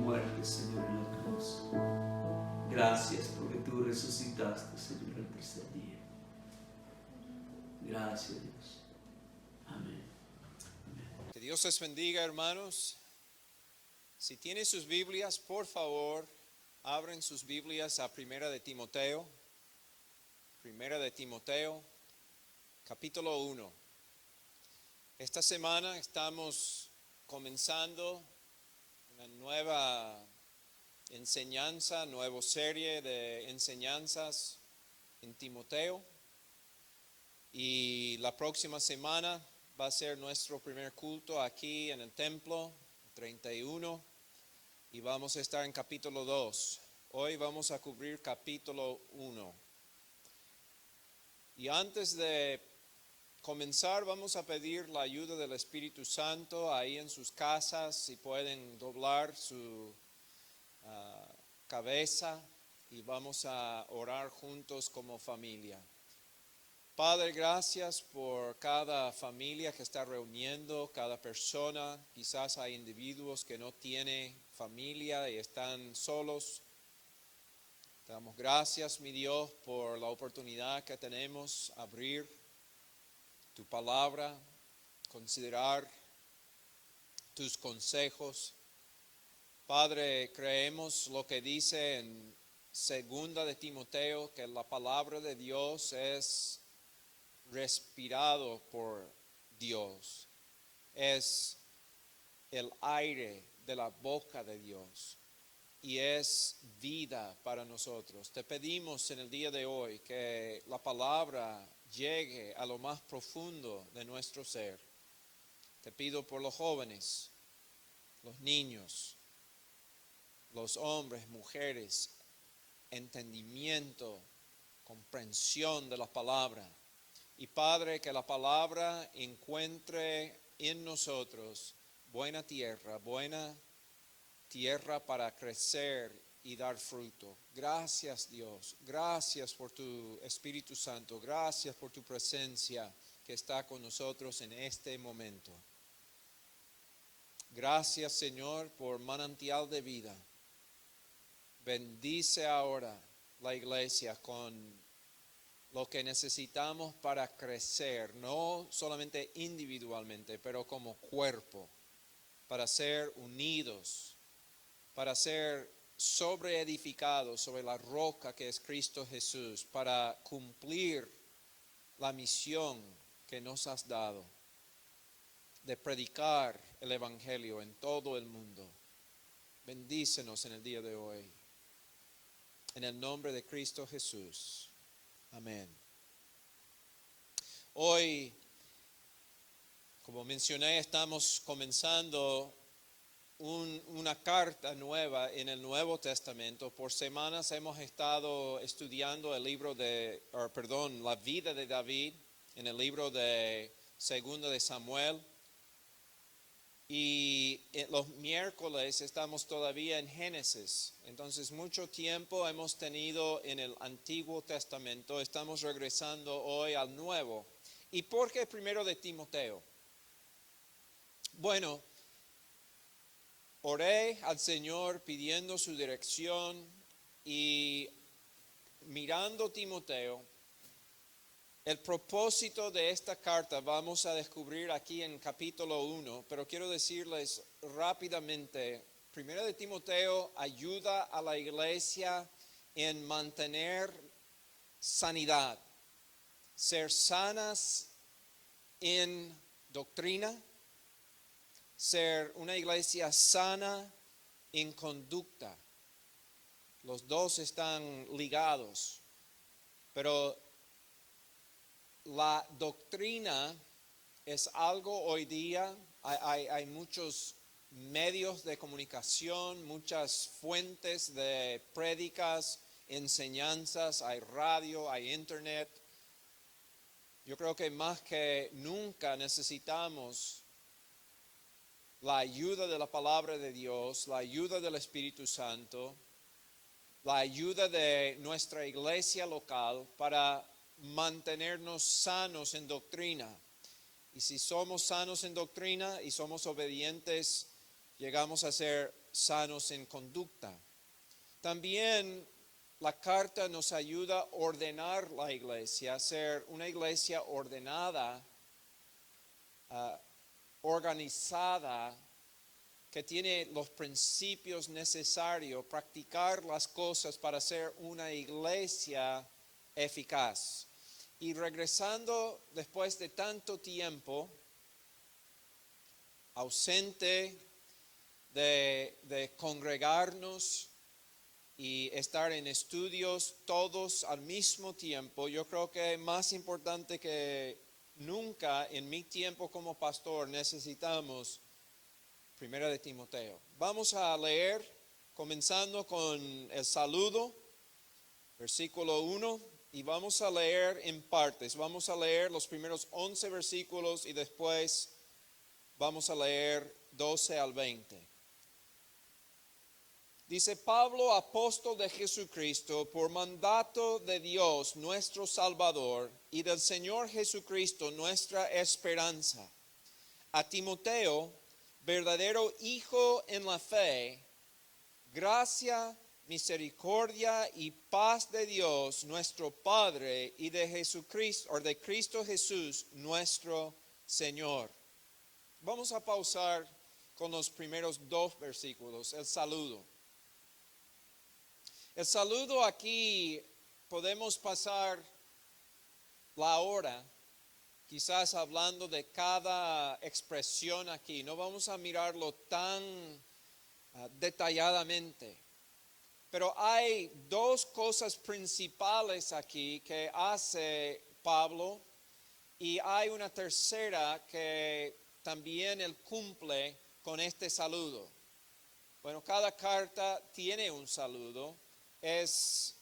muerte, Señor, en la cruz. Gracias porque tú resucitaste, Señor, el tercer día. Gracias, Dios. Amén. Amén. Que Dios les bendiga, hermanos. Si tienen sus Biblias, por favor, abren sus Biblias a Primera de Timoteo. Primera de Timoteo, capítulo 1. Esta semana estamos comenzando una nueva enseñanza, nueva serie de enseñanzas en Timoteo. Y la próxima semana va a ser nuestro primer culto aquí en el templo, 31, y vamos a estar en capítulo 2. Hoy vamos a cubrir capítulo 1. Y antes de comenzar, vamos a pedir la ayuda del Espíritu Santo ahí en sus casas, si pueden doblar su cabeza, y vamos a orar juntos como familia. Padre, gracias por cada familia que está reuniendo, cada persona. Quizás hay individuos que no tienen familia y están solos. Te damos gracias, mi Dios, por la oportunidad que tenemos de abrir tu palabra, considerar tus consejos. Padre, creemos lo que dice en 2 de Timoteo, que la palabra de Dios es respirado por Dios, es el aire de la boca de Dios y es vida para nosotros. Te pedimos en el día de hoy que la palabra llegue a lo más profundo de nuestro ser. Te pido por los jóvenes, los niños, los hombres, mujeres, entendimiento, comprensión de la palabra. Y Padre, que la palabra encuentre en nosotros buena tierra para crecer y dar fruto. Gracias, Dios. Gracias por tu Espíritu Santo. Gracias por tu presencia que está con nosotros en este momento. Gracias, Señor, por manantial de vida. Bendice ahora la iglesia con lo que necesitamos para crecer, no solamente individualmente, pero como cuerpo, para ser unidos, para ser sobreedificados sobre la roca que es Cristo Jesús, para cumplir la misión que nos has dado de predicar el Evangelio en todo el mundo. Bendícenos en el día de hoy. En el nombre de Cristo Jesús. Amén. Hoy, como mencioné, estamos comenzando una carta nueva en el Nuevo Testamento. Por semanas hemos estado estudiando la vida de David en el libro de 2 de Samuel. Y los miércoles estamos todavía en Génesis. Entonces mucho tiempo hemos tenido en el Antiguo Testamento. Estamos regresando hoy al Nuevo. ¿Y por qué primero de Timoteo? Bueno, oré al Señor pidiendo su dirección y mirando Timoteo. El propósito de esta carta vamos a descubrir aquí en capítulo 1, pero quiero decirles rápidamente, 1 de Timoteo ayuda a la iglesia en mantener sanidad, ser sanas en doctrina, ser una iglesia sana en conducta. Los dos están ligados, pero la doctrina es algo hoy día, hay muchos medios de comunicación, muchas fuentes de prédicas, enseñanzas, hay radio, hay internet. Yo creo que más que nunca necesitamos la ayuda de la palabra de Dios, la ayuda del Espíritu Santo, la ayuda de nuestra iglesia local para mantenernos sanos en doctrina. Y si somos sanos en doctrina y somos obedientes, llegamos a ser sanos en conducta. También la carta nos ayuda a ordenar la iglesia, a ser una iglesia ordenada, organizada, que tiene los principios necesarios, practicar las cosas para ser una iglesia eficaz. Y regresando después de tanto tiempo, ausente de congregarnos y estar en estudios todos al mismo tiempo, yo creo que más importante que nunca en mi tiempo como pastor necesitamos Primera de Timoteo. Vamos a leer, comenzando con el saludo, versículo 1, y vamos a leer en partes. Vamos a leer los primeros 11 versículos y después vamos a leer 12 al 20. Dice: Pablo, apóstol de Jesucristo, por mandato de Dios nuestro Salvador y del Señor Jesucristo nuestra esperanza, a Timoteo, verdadero hijo en la fe, gracia, misericordia y paz de Dios nuestro Padre y de Jesucristo, o de Cristo Jesús nuestro Señor. Vamos a pausar con los primeros 2 versículos, el saludo. El saludo aquí podemos pasar la hora quizás hablando de cada expresión aquí. No vamos a mirarlo tan detalladamente. Pero hay 2 cosas principales aquí que hace Pablo y hay una tercera que también él cumple con este saludo. Bueno, cada carta tiene un saludo. Es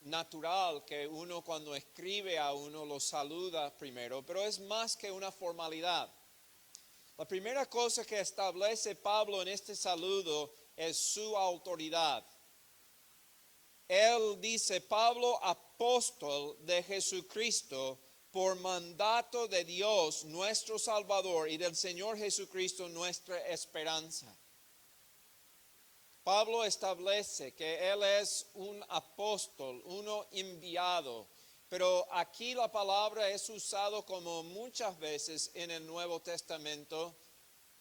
natural que uno cuando escribe a uno lo saluda primero, pero es más que una formalidad. La primera cosa que establece Pablo en este saludo es su autoridad. Él dice: Pablo, apóstol de Jesucristo, por mandato de Dios nuestro Salvador y del Señor Jesucristo nuestra esperanza. Pablo establece que él es un apóstol, uno enviado, pero aquí la palabra es usado como muchas veces en el Nuevo Testamento,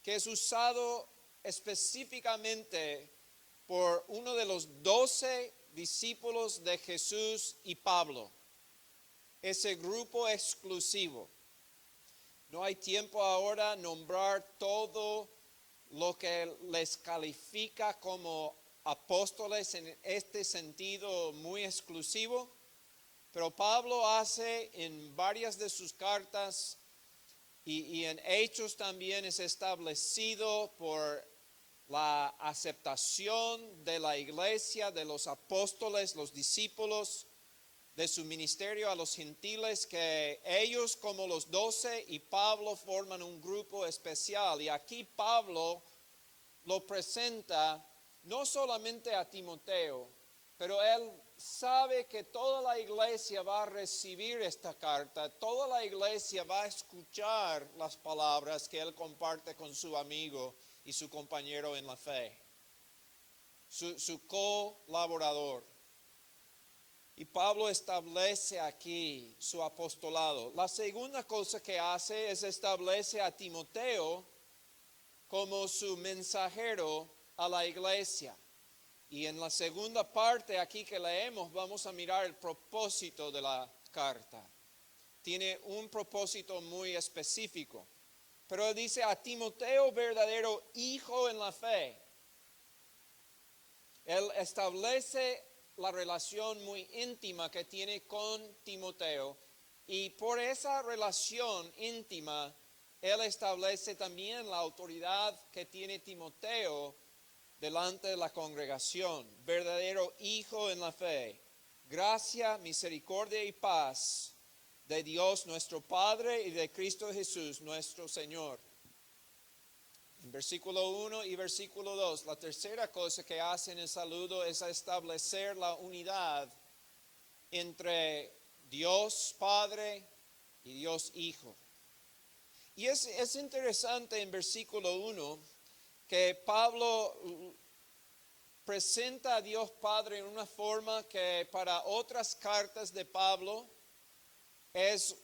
que es usado específicamente por uno de los 12 discípulos de Jesús y Pablo, ese grupo exclusivo. No hay tiempo ahora nombrar todo lo que les califica como apóstoles en este sentido muy exclusivo, pero Pablo hace en varias de sus cartas y en Hechos también es establecido por la aceptación de la iglesia, de los apóstoles, los discípulos, de su ministerio a los gentiles, que ellos como los 12 y Pablo forman un grupo especial. Y aquí Pablo lo presenta no solamente a Timoteo, pero él sabe que toda la iglesia va a recibir esta carta, toda la iglesia va a escuchar las palabras que él comparte con su amigo y su compañero en la fe, su colaborador. Y Pablo establece aquí su apostolado. La segunda cosa que hace es establece a Timoteo como su mensajero a la iglesia. Y en la segunda parte aquí que leemos vamos a mirar el propósito de la carta. Tiene un propósito muy específico. Pero él dice: a Timoteo, verdadero hijo en la fe. Él establece la relación muy íntima que tiene con Timoteo, y por esa relación íntima él establece también la autoridad que tiene Timoteo delante de la congregación. Verdadero hijo en la fe, gracia, misericordia y paz de Dios nuestro Padre y de Cristo Jesús nuestro Señor. En versículo 1 y versículo 2, la tercera cosa que hace en el saludo es establecer la unidad entre Dios Padre y Dios Hijo. Y es interesante en versículo 1 que Pablo presenta a Dios Padre en una forma que para otras cartas de Pablo es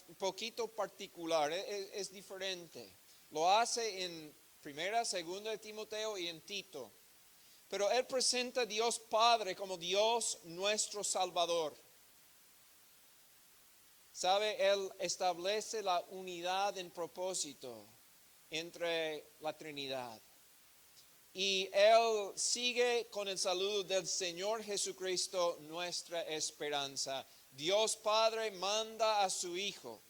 un poquito particular, es diferente. Lo hace en primera, segunda de Timoteo y en Tito. Pero él presenta a Dios Padre como Dios nuestro Salvador. ¿Sabe? Él establece la unidad en propósito entre la Trinidad. Y él sigue con el saludo del Señor Jesucristo, nuestra esperanza. Dios Padre manda a su Hijo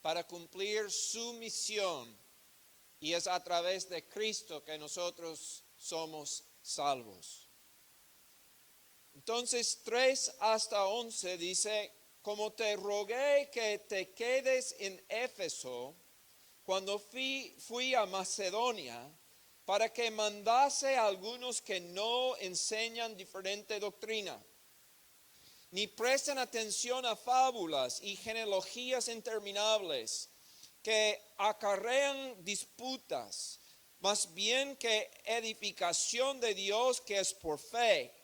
para cumplir su misión. Y es a través de Cristo que nosotros somos salvos. Entonces 3 hasta 11 dice: como te rogué que te quedes en Éfeso cuando fui a Macedonia, para que mandase a algunos que no enseñan diferente doctrina, ni presten atención a fábulas y genealogías interminables que acarrean disputas, más bien que edificación de Dios que es por fe.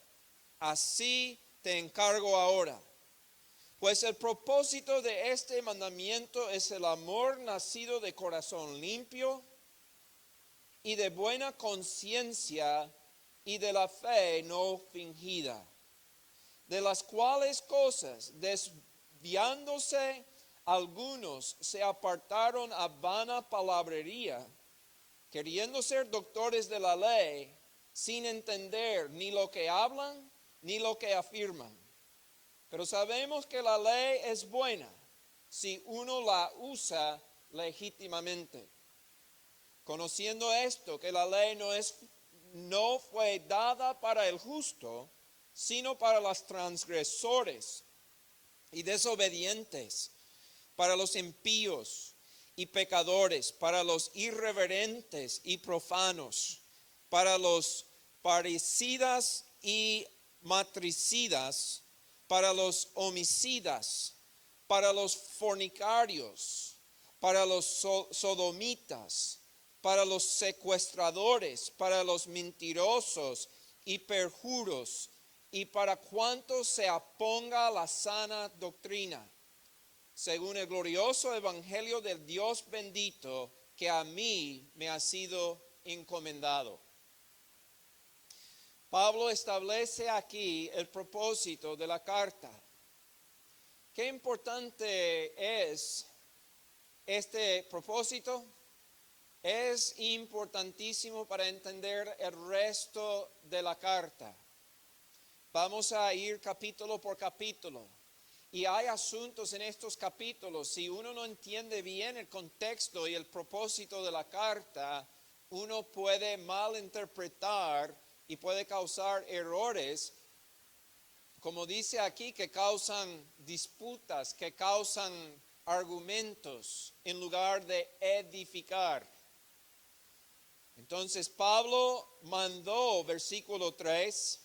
Así te encargo ahora. Pues el propósito de este mandamiento es el amor nacido de corazón limpio y de buena conciencia y de la fe no fingida, de las cuales cosas, desviándose algunos, se apartaron a vana palabrería, queriendo ser doctores de la ley, sin entender ni lo que hablan ni lo que afirman. Pero sabemos que la ley es buena si uno la usa legítimamente. Conociendo esto, que la ley no fue dada para el justo, sino para los transgresores y desobedientes, para los impíos y pecadores, para los irreverentes y profanos, para los parricidas y matricidas, para los homicidas, para los fornicarios, para los sodomitas, para los secuestradores, para los mentirosos y perjuros, y para cuantos se oponga a la sana doctrina, según el glorioso evangelio del Dios bendito, que a mí me ha sido encomendado. Pablo establece aquí el propósito de la carta. Qué importante es este propósito. Es importantísimo para entender el resto de la carta. Vamos a ir capítulo por capítulo. Y hay asuntos en estos capítulos. Si uno no entiende bien el contexto y el propósito de la carta, uno puede malinterpretar y puede causar errores, como dice aquí, que causan disputas, que causan argumentos en lugar de edificar. Entonces Pablo mandó, versículo 3,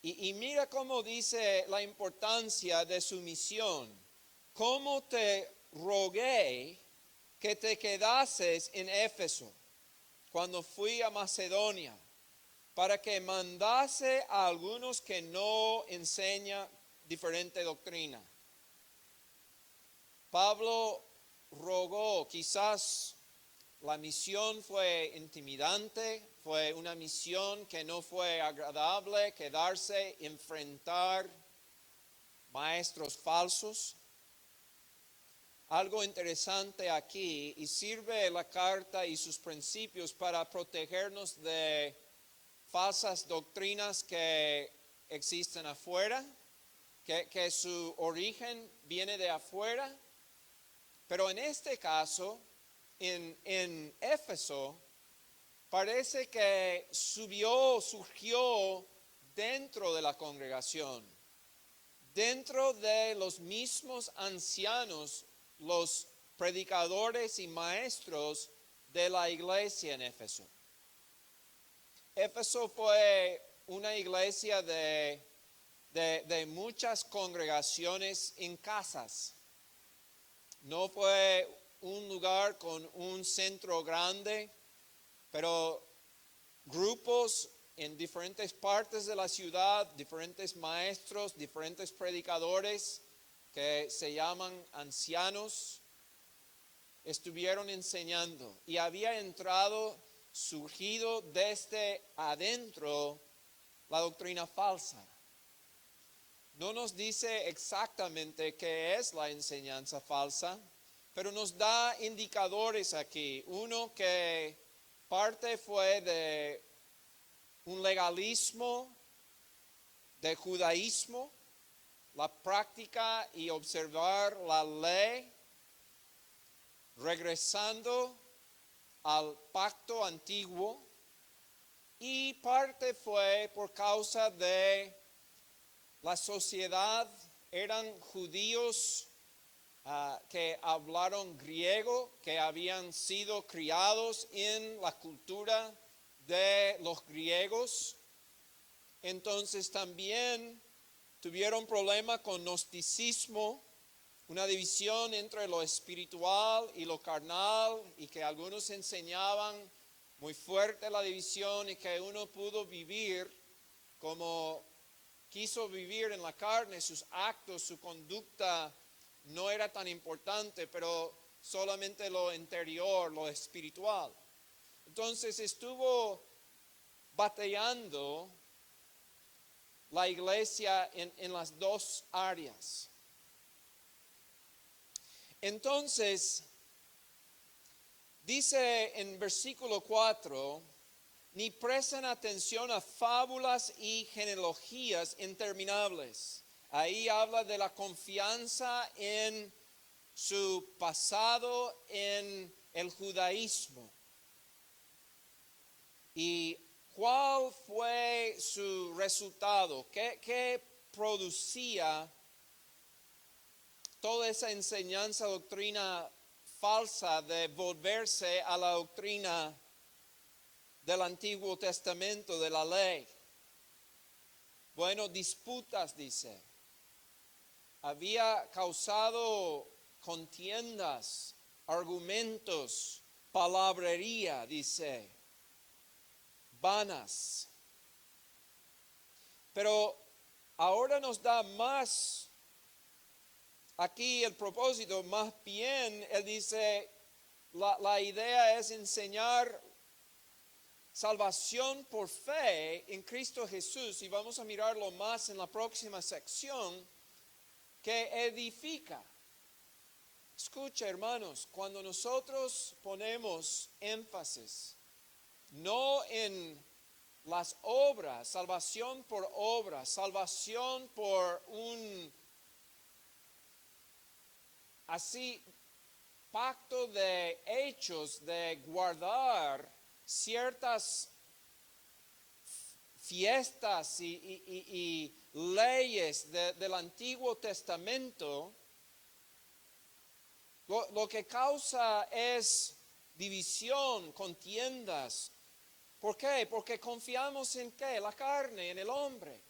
y mira cómo dice la importancia de su misión. Cómo te rogué que te quedases en Éfeso cuando fui a Macedonia, para que mandase a algunos que no enseñan diferente doctrina. Pablo rogó, quizás la misión fue intimidante, fue una misión que no fue agradable, quedarse, enfrentar maestros falsos. Algo interesante aquí, y sirve la carta y sus principios para protegernos de falsas doctrinas que existen afuera, que su origen viene de afuera. Pero en este caso, en Éfeso, parece que surgió dentro de la congregación, dentro de los mismos ancianos, los predicadores y maestros de la iglesia en Éfeso. Éfeso fue una iglesia de muchas congregaciones en casas. No fue un lugar con un centro grande, pero grupos en diferentes partes de la ciudad, diferentes maestros, diferentes predicadores que se llaman ancianos, estuvieron enseñando y había surgido desde adentro la doctrina falsa. No nos dice exactamente qué es la enseñanza falsa, pero nos da indicadores aquí. Uno, que parte fue de un legalismo de judaísmo, la práctica y observar la ley, regresando al pacto antiguo, y parte fue por causa de la sociedad. Eran judíos que hablaron griego, que habían sido criados en la cultura de los griegos. Entonces también tuvieron problema con gnosticismo, una división entre lo espiritual y lo carnal, y que algunos enseñaban muy fuerte la división, y que uno pudo vivir como quiso vivir en la carne. Sus actos, su conducta no era tan importante, pero solamente lo interior, lo espiritual. Entonces estuvo batallando la iglesia en las dos áreas. Entonces, dice en versículo 4, ni prestan atención a fábulas y genealogías interminables. Ahí habla de la confianza en su pasado en el judaísmo. ¿Y cuál fue su resultado? ¿Qué producía toda esa enseñanza, doctrina falsa de volverse a la doctrina del Antiguo Testamento, de la ley? Bueno, disputas, dice. Había causado contiendas, argumentos, palabrería, dice, vanas. Pero ahora nos da más, aquí el propósito, más bien, él dice, la idea es enseñar salvación por fe en Cristo Jesús, y vamos a mirarlo más en la próxima sección, que edifica. Escucha, hermanos, cuando nosotros ponemos énfasis no en las obras, salvación por obras, salvación por un así pacto de hechos, de guardar ciertas fiestas y leyes del Antiguo Testamento, lo que causa es división, contiendas. ¿Por qué? Porque confiamos en ¿qué? La carne, en el hombre.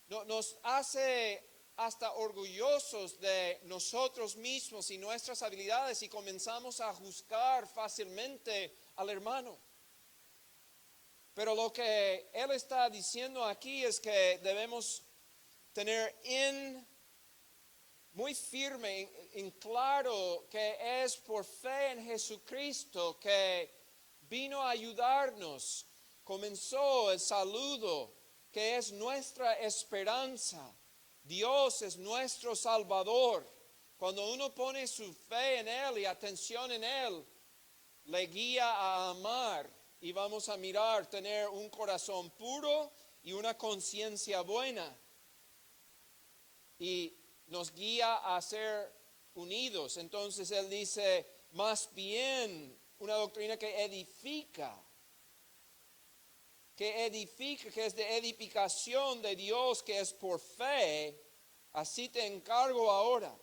Nos hace hasta orgullosos de nosotros mismos y nuestras habilidades, y comenzamos a juzgar fácilmente al hermano. Pero lo que él está diciendo aquí es que debemos tener muy firme, en claro, que es por fe en Jesucristo que vino a ayudarnos. Comenzó el saludo, que es nuestra esperanza. Dios es nuestro Salvador. Cuando uno pone su fe en Él y atención en Él, le guía a amar. Y vamos a mirar, tener un corazón puro y una conciencia buena. Y nos guía a ser unidos. Entonces él dice, más bien una doctrina que edifica, que es de edificación de Dios, que es por fe. Así te encargo ahora.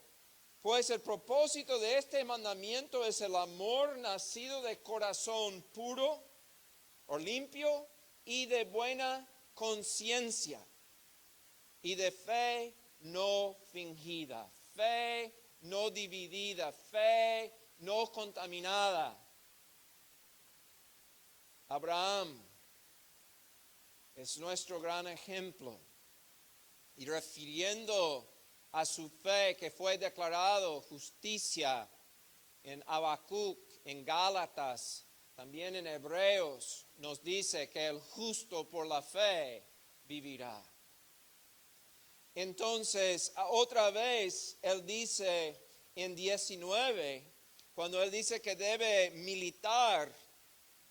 Pues el propósito de este mandamiento es el amor nacido de corazón puro o limpio y de buena conciencia y de fe no fingida, fe no dividida, fe no contaminada. Abraham es nuestro gran ejemplo. Y refiriendo a su fe que fue declarado justicia en Habacuc, en Gálatas, también en Hebreos, nos dice que el justo por la fe vivirá. Entonces, otra vez, él dice en 19, cuando él dice que debe militar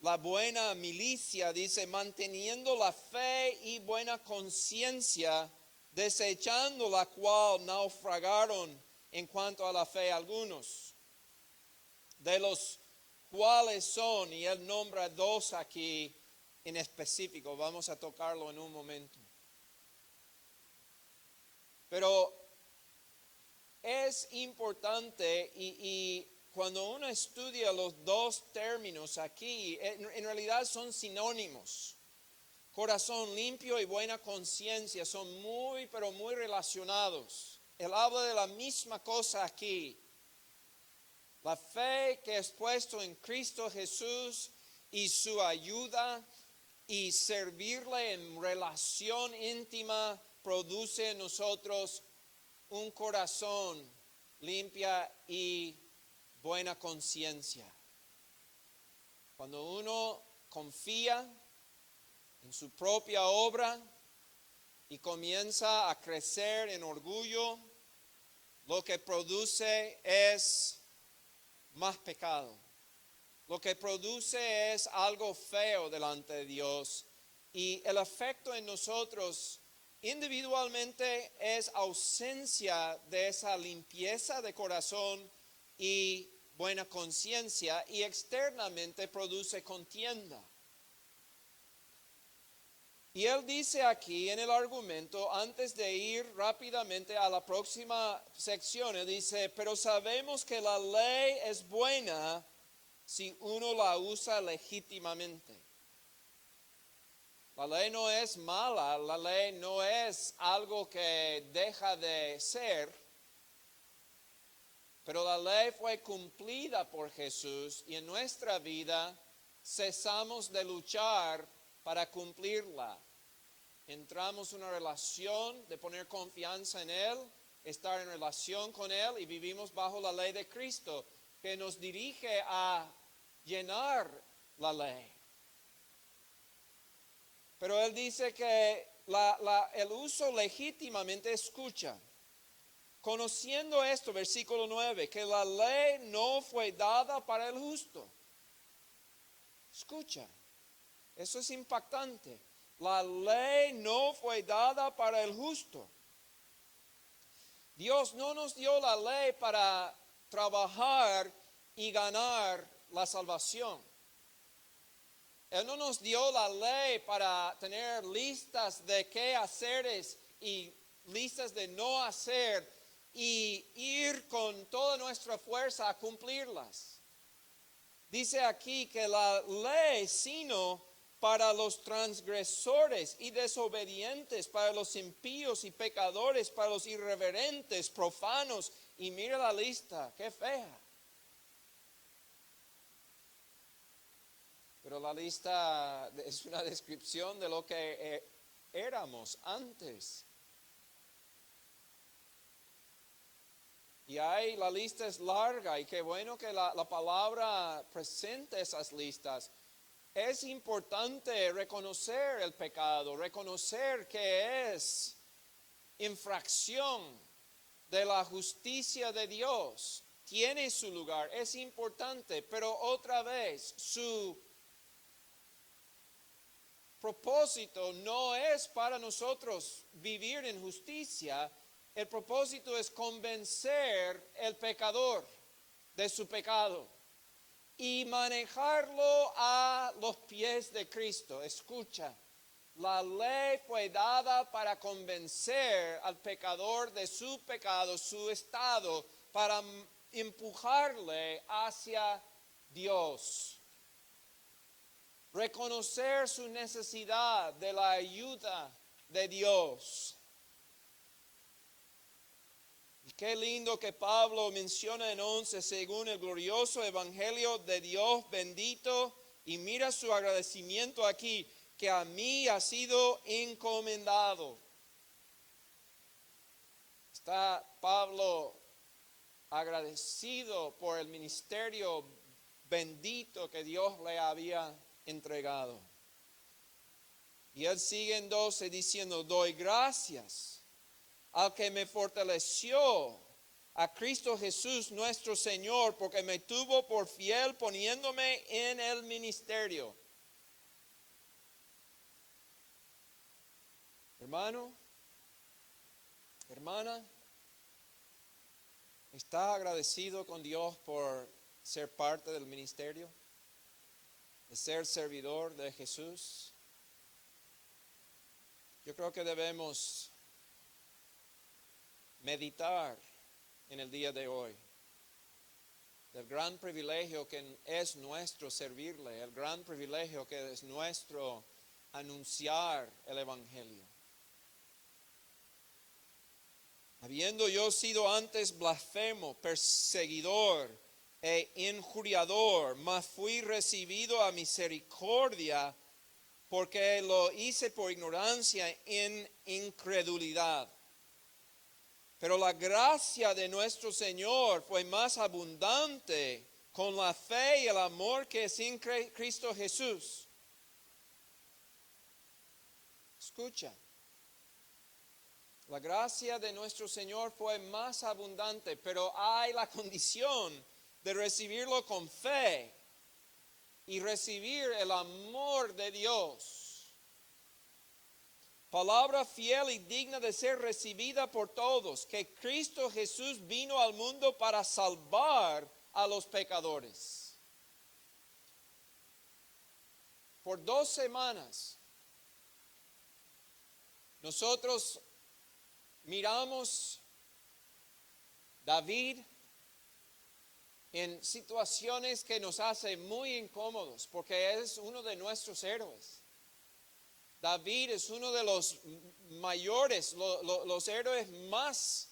la buena milicia, dice, manteniendo la fe y buena conciencia, desechando la cual naufragaron en cuanto a la fe algunos, de los cuáles son, y él nombra dos aquí en específico, vamos a tocarlo en un momento. Pero es importante y cuando uno estudia los dos términos aquí, en realidad son sinónimos. Corazón limpio y buena conciencia son muy, pero muy relacionados. Él habla de la misma cosa aquí. La fe que es puesto en Cristo Jesús y su ayuda y servirle en relación íntima produce en nosotros un corazón limpia y buena conciencia. Cuando uno confía en su propia obra y comienza a crecer en orgullo, lo que produce es más pecado. Lo que produce es algo feo delante de Dios y el efecto en nosotros individualmente es ausencia de esa limpieza de corazón y buena conciencia y externamente produce contienda. Y él dice aquí en el argumento, antes de ir rápidamente a la próxima sección, él dice, pero sabemos que la ley es buena si uno la usa legítimamente. La ley no es mala, la ley no es algo que deja de ser, pero la ley fue cumplida por Jesús y en nuestra vida cesamos de luchar para cumplirla. Entramos en una relación de poner confianza en Él, estar en relación con Él y vivimos bajo la ley de Cristo que nos dirige a llenar la ley. Pero Él dice que el uso legítimamente escucha. Conociendo esto, versículo 9, que la ley no fue dada para el justo. Escucha, eso es impactante. La ley no fue dada para el justo. Dios no nos dio la ley para trabajar y ganar la salvación. Él no nos dio la ley para tener listas de qué haceres y listas de no hacer y ir con toda nuestra fuerza a cumplirlas. Dice aquí que la ley sino para los transgresores y desobedientes, para los impíos y pecadores, para los irreverentes, profanos. Y mira la lista, qué fea. Pero la lista es una descripción de lo que éramos antes. Y la lista es larga y qué bueno que la palabra presente esas listas. Es importante reconocer el pecado, reconocer que es infracción de la justicia de Dios. Tiene su lugar, es importante, pero otra vez su propósito no es para nosotros vivir en justicia. El propósito es convencer al pecador de su pecado y manejarlo a los pies de Cristo. Escucha, la ley fue dada para convencer al pecador de su pecado, su estado, para empujarle hacia Dios. Reconocer su necesidad de la ayuda de Dios. Y qué lindo que Pablo menciona en 11, según el glorioso evangelio de Dios bendito, y mira su agradecimiento aquí, que a mí ha sido encomendado. Está Pablo agradecido por el ministerio bendito que Dios le había entregado. Y él sigue en 12 diciendo, doy gracias al que me fortaleció, a Cristo Jesús nuestro Señor, porque me tuvo por fiel poniéndome en el ministerio. Hermano, hermana, ¿está agradecido con Dios por ser parte del ministerio? ¿De ser servidor de Jesús? Yo creo que debemos meditar en el día de hoy del gran privilegio que es nuestro servirle, el gran privilegio que es nuestro anunciar el Evangelio. Habiendo yo sido antes blasfemo, perseguidor e injuriador, mas fui recibido a misericordia porque lo hice por ignorancia en incredulidad. Pero la gracia de nuestro Señor fue más abundante con la fe y el amor que es en Cristo Jesús. Escucha. La gracia de nuestro Señor fue más abundante, pero hay la condición de recibirlo con fe y recibir el amor de Dios. Palabra fiel y digna de ser recibida por todos, que Cristo Jesús vino al mundo para salvar a los pecadores. Por 2 semanas, nosotros miramos David en situaciones que nos hacen muy incómodos, porque es uno de nuestros héroes. David es uno de los mayores, los héroes más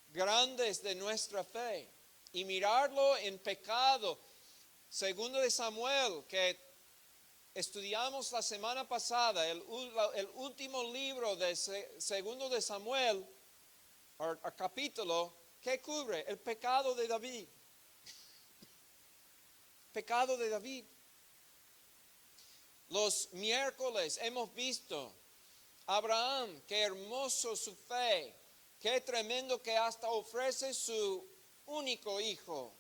grandes de nuestra fe. Y mirarlo en pecado, segundo de Samuel, que estudiamos la semana pasada, el último libro de segundo de Samuel, o capítulo, ¿qué cubre? El pecado de David. Pecado de David. Los miércoles hemos visto Abraham, qué hermoso su fe, qué tremendo que hasta ofrece su único hijo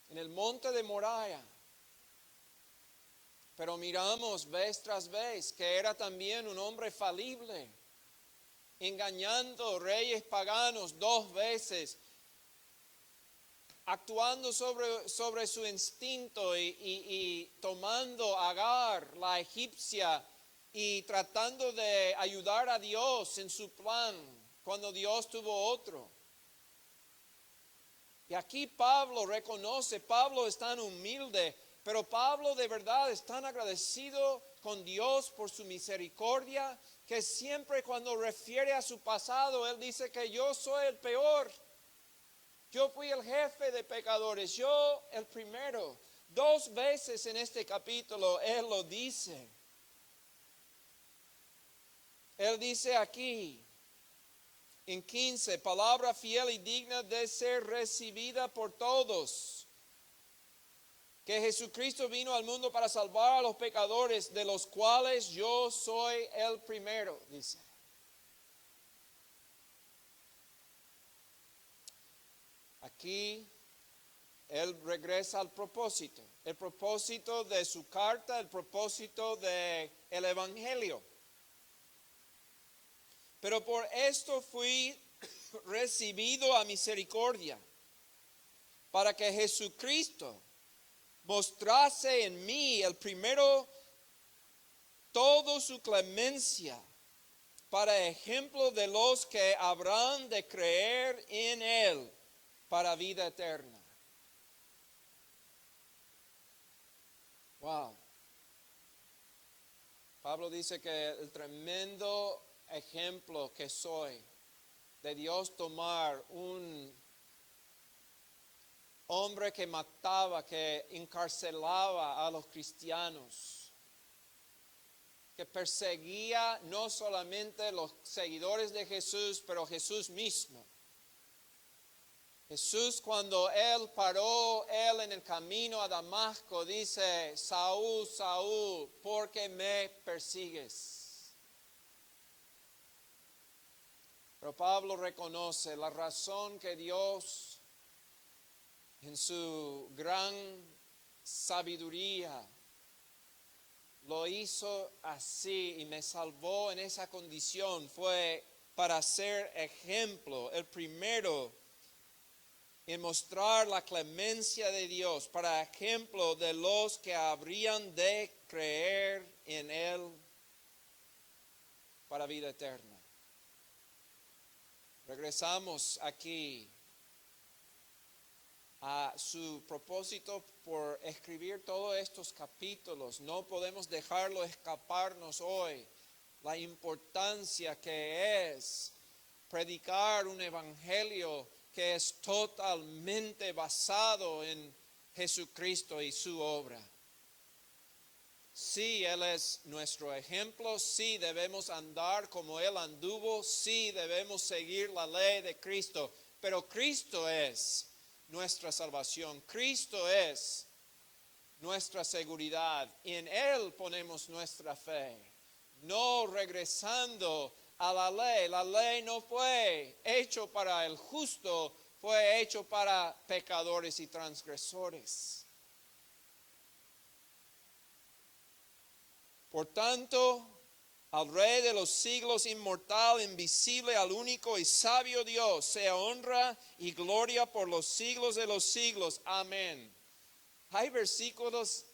en el monte de Moriah. Pero miramos vez tras vez que era también un hombre falible, engañando reyes paganos 2 veces, actuando sobre su instinto y tomando a Agar, la egipcia, y tratando de ayudar a Dios en su plan cuando Dios tuvo otro. Y aquí Pablo reconoce, Pablo es tan humilde, pero Pablo de verdad es tan agradecido con Dios por su misericordia, que siempre cuando refiere a su pasado, él dice que yo soy el peor. Yo fui el jefe de pecadores, yo el primero. 2 veces en este capítulo él lo dice. Él dice aquí, en 15, palabra fiel y digna de ser recibida por todos, que Jesucristo vino al mundo para salvar a los pecadores, de los cuales yo soy el primero, dice. Aquí él regresa al propósito, el propósito de su carta, el propósito del Evangelio. Pero por esto fui recibido a misericordia, para que Jesucristo mostrase en mí el primero toda su clemencia, para ejemplo de los que habrán de creer en él para vida eterna. Wow. Pablo dice que el tremendo ejemplo que soy de Dios tomar un hombre que mataba, que encarcelaba a los cristianos, que perseguía no solamente los seguidores de Jesús, pero Jesús mismo. Jesús, cuando él paró en el camino a Damasco, dice: Saúl, Saúl, ¿por qué me persigues? Pero Pablo reconoce la razón que Dios, en su gran sabiduría, lo hizo así y me salvó en esa condición, fue para ser ejemplo, el primero en mostrar la clemencia de Dios, para ejemplo de los que habrían de creer en Él para vida eterna. Regresamos aquí a su propósito por escribir todos estos capítulos. No podemos dejarlo escaparnos hoy. La importancia que es predicar un evangelio que es totalmente basado en Jesucristo y su obra. Sí, Él es nuestro ejemplo, sí debemos andar como Él anduvo, sí debemos seguir la ley de Cristo, pero Cristo es nuestra salvación, Cristo es nuestra seguridad, en Él ponemos nuestra fe, no regresando a la ley no fue hecho para el justo, fue hecho para pecadores y transgresores. Por tanto, al Rey de los siglos, inmortal, invisible, al único y sabio Dios, sea honra y gloria por los siglos de los siglos. Amén. Hay versículos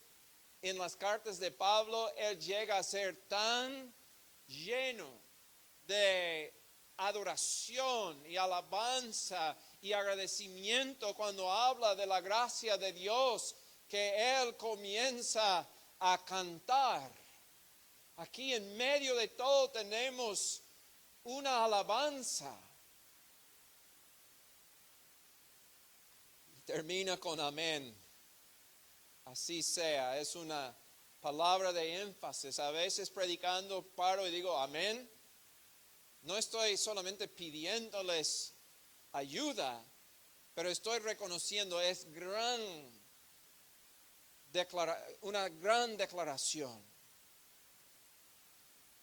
en las cartas de Pablo, él llega a ser tan lleno de adoración y alabanza y agradecimiento cuando habla de la gracia de Dios, que él comienza a cantar. Aquí en medio de todo tenemos una alabanza. Y termina con amén. Así sea, es una palabra de énfasis. A veces predicando paro y digo amén. No estoy solamente pidiéndoles ayuda, pero estoy reconociendo es una gran declaración.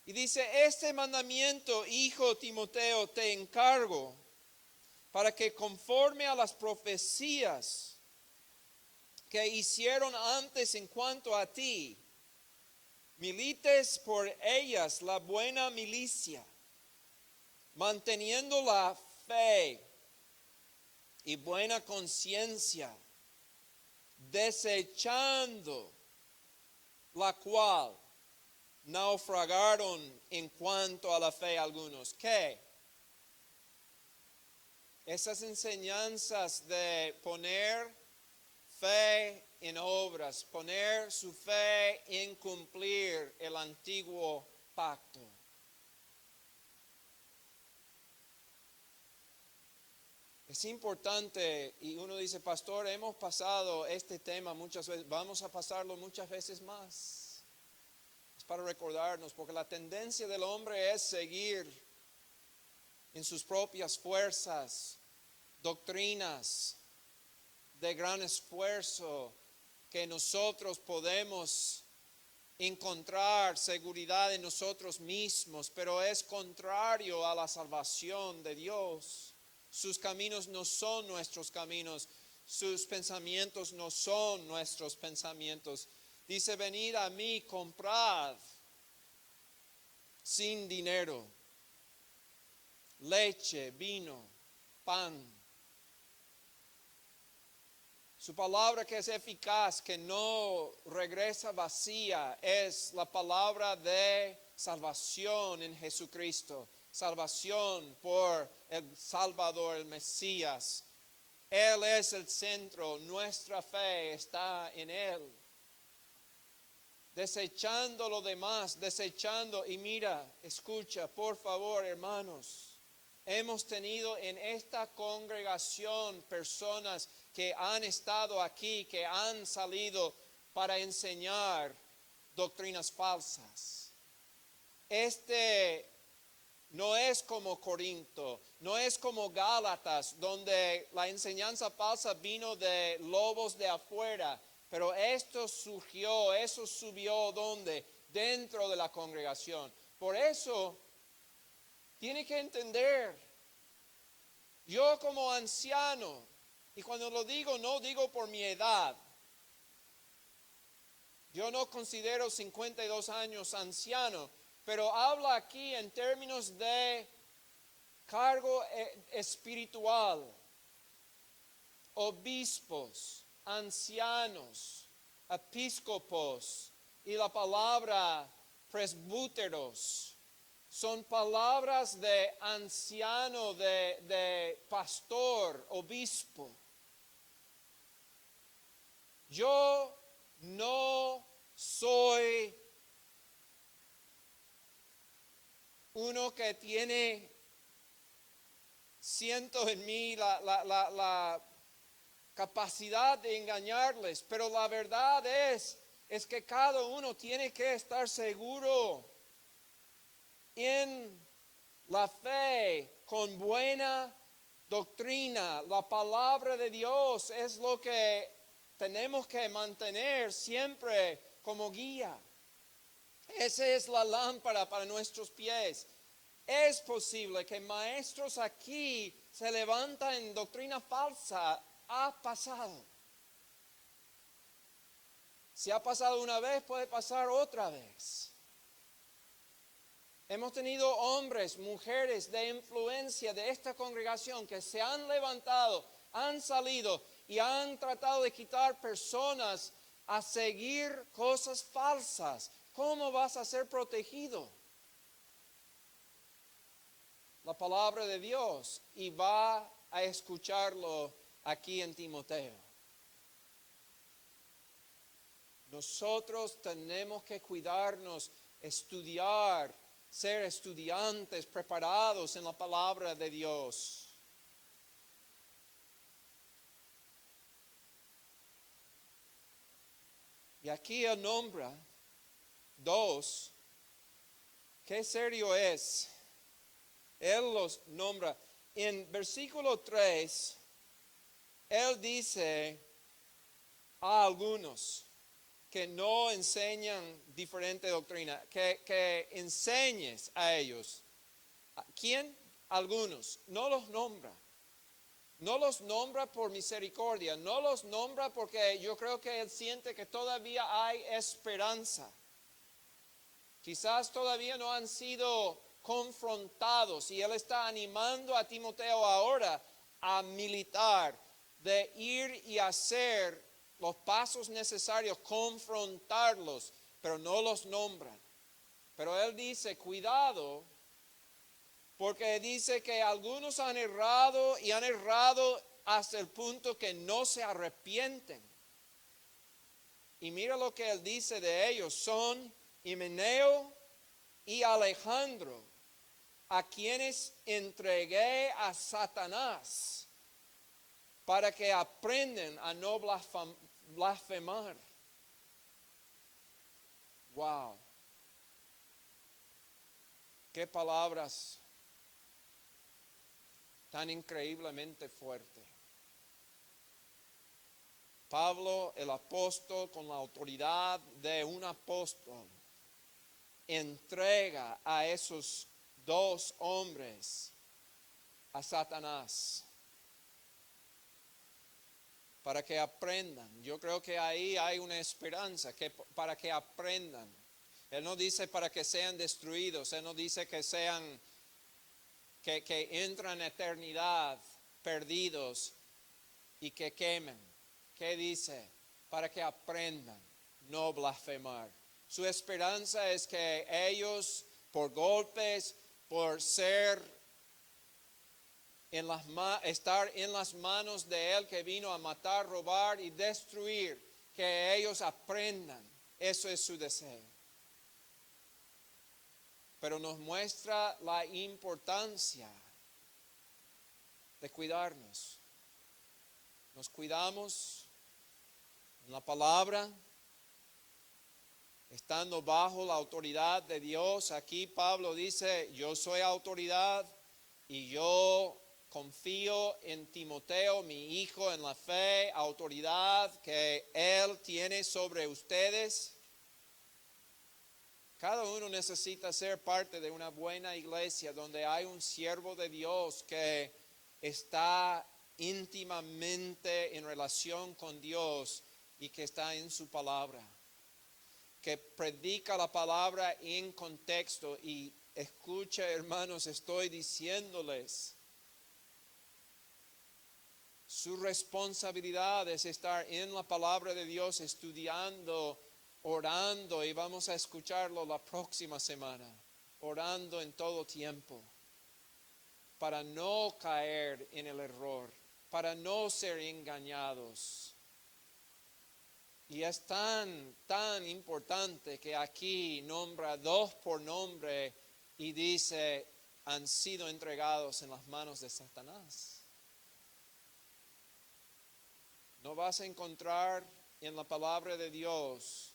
Y dice: este mandamiento, hijo Timoteo, te encargo para que conforme a las profecías que hicieron antes en cuanto a ti, milites por ellas la buena milicia, manteniendo la fe y buena conciencia, desechando la cual naufragaron en cuanto a la fe algunos. ¿Qué? Esas enseñanzas de poner fe en obras, poner su fe en cumplir el antiguo pacto. Es importante, y uno dice: pastor, hemos pasado este tema muchas veces, vamos a pasarlo muchas veces más. Es para recordarnos, porque la tendencia del hombre es seguir en sus propias fuerzas, doctrinas de gran esfuerzo, que nosotros podemos encontrar seguridad en nosotros mismos, pero es contrario a la salvación de Dios. Sus caminos no son nuestros caminos, sus pensamientos no son nuestros pensamientos. Dice: venid a mí, comprad sin dinero leche, vino, pan. Su palabra, que es eficaz, que no regresa vacía, es la palabra de salvación en Jesucristo. Salvación por el Salvador, el Mesías. Él es el centro, nuestra fe está en Él. Desechando lo demás, y mira, escucha, por favor, hermanos. Hemos tenido en esta congregación personas que han estado aquí, que han salido para enseñar doctrinas falsas. este no es como Corinto, no es como Gálatas, donde la enseñanza falsa vino de lobos de afuera, pero esto surgió, eso subió ¿dónde? Dentro de la congregación. Por eso, tiene que entender, yo como anciano, y cuando lo digo, no digo por mi edad, yo no considero 52 años anciano, pero habla aquí en términos de cargo espiritual, obispos, ancianos, episcopos y la palabra presbúteros. Son palabras de anciano, de pastor, obispo. Yo no soy uno que tiene siento en mí la capacidad de engañarles, pero la verdad es que cada uno tiene que estar seguro en la fe con buena doctrina. La palabra de Dios es lo que tenemos que mantener siempre como guía. Esa es la lámpara para nuestros pies. Es posible que maestros aquí se levantan en doctrina falsa. Ha pasado. Si ha pasado una vez, puede pasar otra vez. Hemos tenido hombres, mujeres de influencia de esta congregación que se han levantado, han salido y han tratado de quitar personas a seguir cosas falsas. ¿Cómo vas a ser protegido? La palabra de Dios y va a escucharlo aquí en Timoteo. Nosotros tenemos que cuidarnos, estudiar, ser estudiantes preparados en la palabra de Dios. Y aquí él nombra dos. Qué serio es. Él los nombra. En versículo 3, él dice a algunos que no enseñan diferente doctrina, que enseñes a ellos. ¿A quién? Algunos. No los nombra. No los nombra por misericordia. No los nombra porque yo creo que él siente que todavía hay esperanza. Quizás todavía no han sido confrontados y él está animando a Timoteo ahora a militar, de ir y hacer los pasos necesarios, confrontarlos, pero no los nombran. Pero él dice, cuidado, porque dice que algunos han errado y han errado hasta el punto que no se arrepienten. Y mira lo que él dice de ellos, son Himeneo y Alejandro, a quienes entregué a Satanás para que aprendan a no blasfemar. Wow. Qué palabras tan increíblemente fuertes. Pablo, el apóstol, con la autoridad de un apóstol, entrega a esos dos hombres a Satanás para que aprendan. Yo creo que ahí hay una esperanza, que para que aprendan. Él no dice para que sean destruidos, él no dice que sean, que entran en eternidad perdidos y que quemen. ¿Qué dice? Para que aprendan, no blasfemar. Su esperanza es que ellos, por golpes, por estar en las manos de Él que vino a matar, robar y destruir, que ellos aprendan. Eso es su deseo. Pero nos muestra la importancia de cuidarnos. Nos cuidamos en la palabra, estando bajo la autoridad de Dios. Aquí Pablo dice, yo soy autoridad y yo confío en Timoteo, mi hijo, en la fe, autoridad que él tiene sobre ustedes. Cada uno necesita ser parte de una buena iglesia donde hay un siervo de Dios que está íntimamente en relación con Dios y que está en su palabra, que predica la palabra en contexto. Y escucha, hermanos, estoy diciéndoles, su responsabilidad es estar en la palabra de Dios, estudiando, orando, y vamos a escucharlo la próxima semana, orando en todo tiempo, para no caer en el error, para no ser engañados. Y es tan importante que aquí nombra dos por nombre y dice, han sido entregados en las manos de Satanás. No vas a encontrar en la palabra de Dios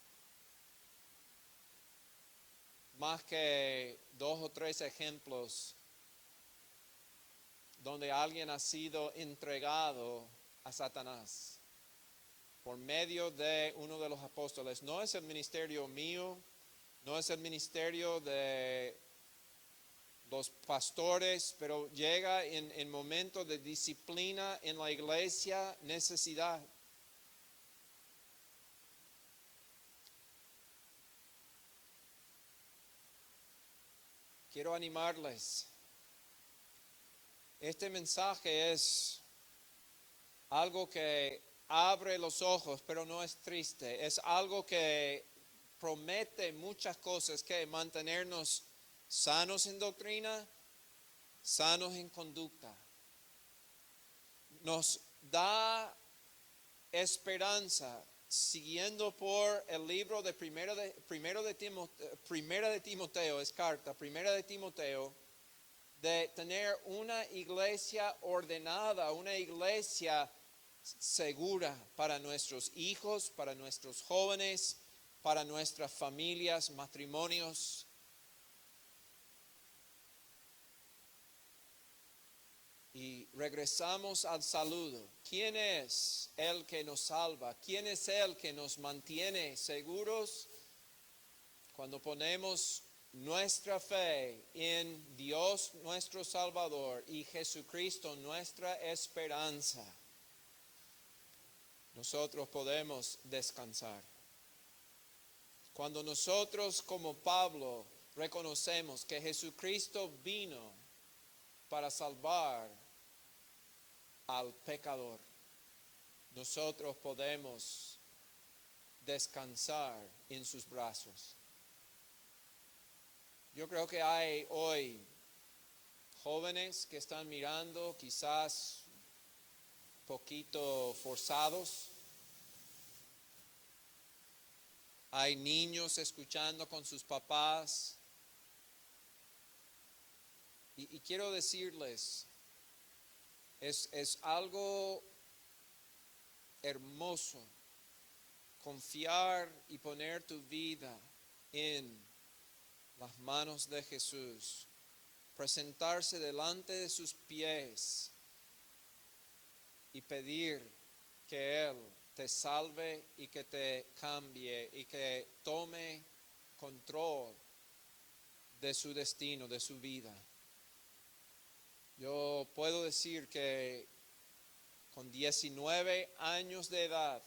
más que 2 o 3 ejemplos donde alguien ha sido entregado a Satanás por medio de uno de los apóstoles. No es el ministerio mío, no es el ministerio de los pastores, pero llega en momentos de disciplina en la iglesia, necesidad. Quiero animarles. Este mensaje es algo que abre los ojos, pero no es triste. Es algo que promete muchas cosas, que mantenernos sanos en doctrina, sanos en conducta. Nos da esperanza, siguiendo por el libro de Primera de Timoteo, es carta, Primera de Timoteo, de tener una iglesia ordenada, una iglesia segura para nuestros hijos, para nuestros jóvenes, para nuestras familias, matrimonios. Y regresamos al saludo. ¿Quién es el que nos salva? ¿Quién es el que nos mantiene seguros? Cuando ponemos nuestra fe en Dios nuestro Salvador y Jesucristo nuestra esperanza, nosotros podemos descansar. Cuando nosotros, como Pablo, reconocemos que Jesucristo vino para salvar al pecador, nosotros podemos descansar en sus brazos. Yo creo que hay hoy jóvenes que están mirando, quizás poquito forzados. Hay niños escuchando con sus papás. Y quiero decirles, es algo hermoso confiar y poner tu vida en las manos de Jesús, presentarse delante de sus pies y pedir que Él te salve y que te cambie y que tome control de su destino, de su vida. Yo puedo decir que con 19 años de edad,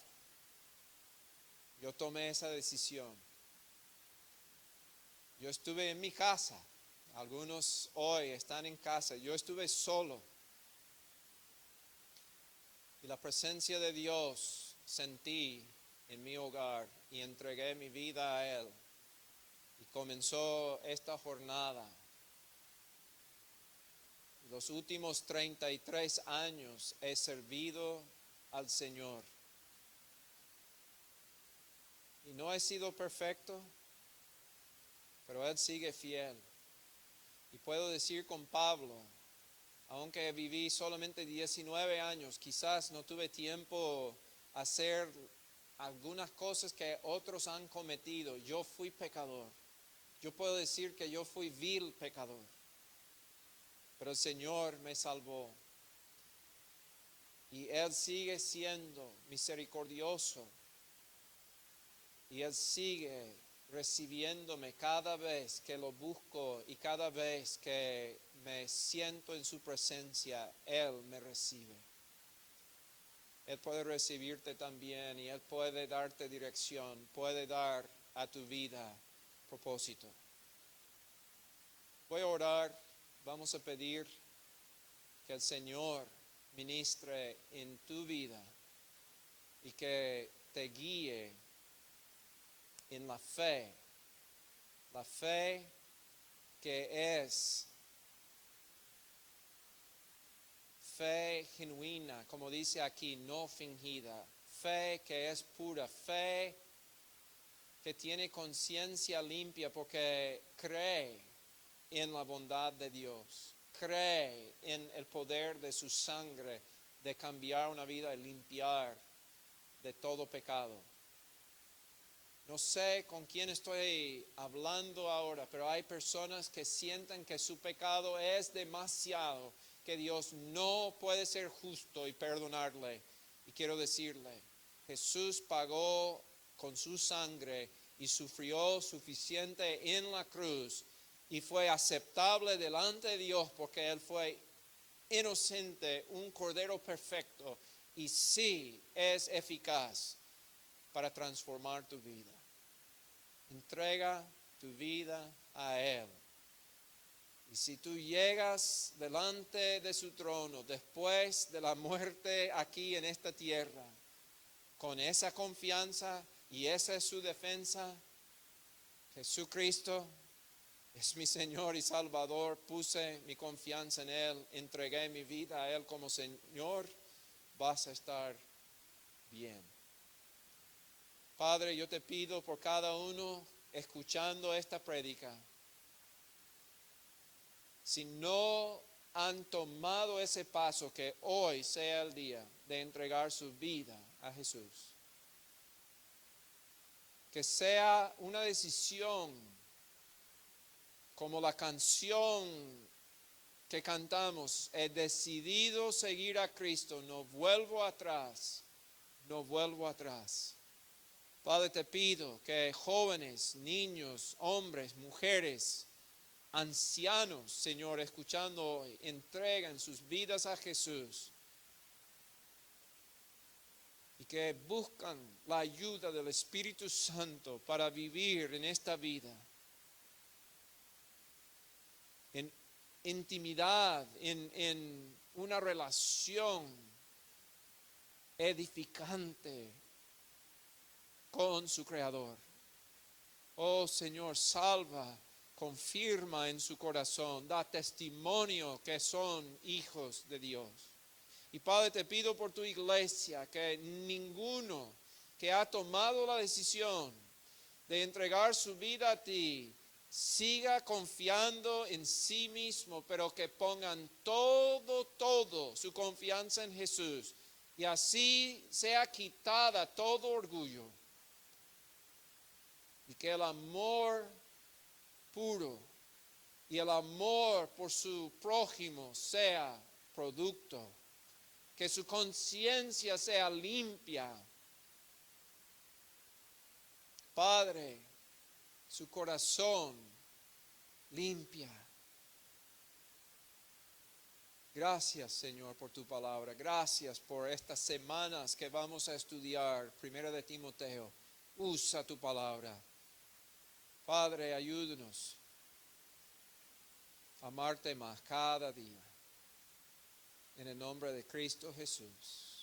yo tomé esa decisión. Yo estuve en mi casa, algunos hoy están en casa, yo estuve solo. Y la presencia de Dios sentí en mi hogar y entregué mi vida a Él. Y comenzó esta jornada. Los últimos 33 años he servido al Señor. Y no he sido perfecto, pero Él sigue fiel. Y puedo decir con Pablo, aunque viví solamente 19 años, quizás no tuve tiempo a hacer algunas cosas que otros han cometido. Yo fui pecador. Yo puedo decir que yo fui vil pecador. Pero el Señor me salvó. Y Él sigue siendo misericordioso. Y Él sigue recibiéndome cada vez que lo busco y cada vez que me siento en su presencia, Él me recibe. Él puede recibirte también y Él puede darte dirección, puede dar a tu vida propósito. Voy a orar, vamos a pedir que el Señor ministre en tu vida y que te guíe en la fe que es fe genuina, como dice aquí, no fingida, fe que es pura, fe que tiene conciencia limpia porque cree en la bondad de Dios, cree en el poder de su sangre de cambiar una vida y limpiar de todo pecado. No sé con quién estoy hablando ahora, pero hay personas que sienten que su pecado es demasiado, que Dios no puede ser justo y perdonarle. Y quiero decirle, Jesús pagó con su sangre y sufrió suficiente en la cruz y fue aceptable delante de Dios porque Él fue inocente, un cordero perfecto, y sí es eficaz para transformar tu vida. Entrega tu vida a Él. Y si tú llegas delante de su trono después de la muerte aquí en esta tierra, con esa confianza y esa es su defensa, Jesucristo es mi Señor y Salvador, puse mi confianza en Él, entregué mi vida a Él como Señor, vas a estar bien. Padre, yo te pido por cada uno escuchando esta prédica, si no han tomado ese paso, que hoy sea el día de entregar su vida a Jesús. Que sea una decisión como la canción que cantamos, he decidido seguir a Cristo, no vuelvo atrás, no vuelvo atrás. Padre, te pido que jóvenes, niños, hombres, mujeres, ancianos, Señor, escuchando hoy, entreguen sus vidas a Jesús y que buscan la ayuda del Espíritu Santo para vivir en esta vida en intimidad, en una relación edificante con su Creador. Oh Señor, salva, confirma en su corazón, da testimonio que son hijos de Dios. Y Padre, te pido por tu iglesia que ninguno que ha tomado la decisión de entregar su vida a ti, siga confiando en sí mismo, pero que pongan todo su confianza en Jesús. Y así sea quitada todo orgullo. Y que el amor puro y el amor por su prójimo sea producto. Que su conciencia sea limpia. Padre, su corazón limpia. Gracias, Señor, por tu palabra. Gracias por estas semanas que vamos a estudiar. 1 de Timoteo. Usa tu palabra. Padre, ayúdanos a amarte más cada día. En el nombre de Cristo Jesús.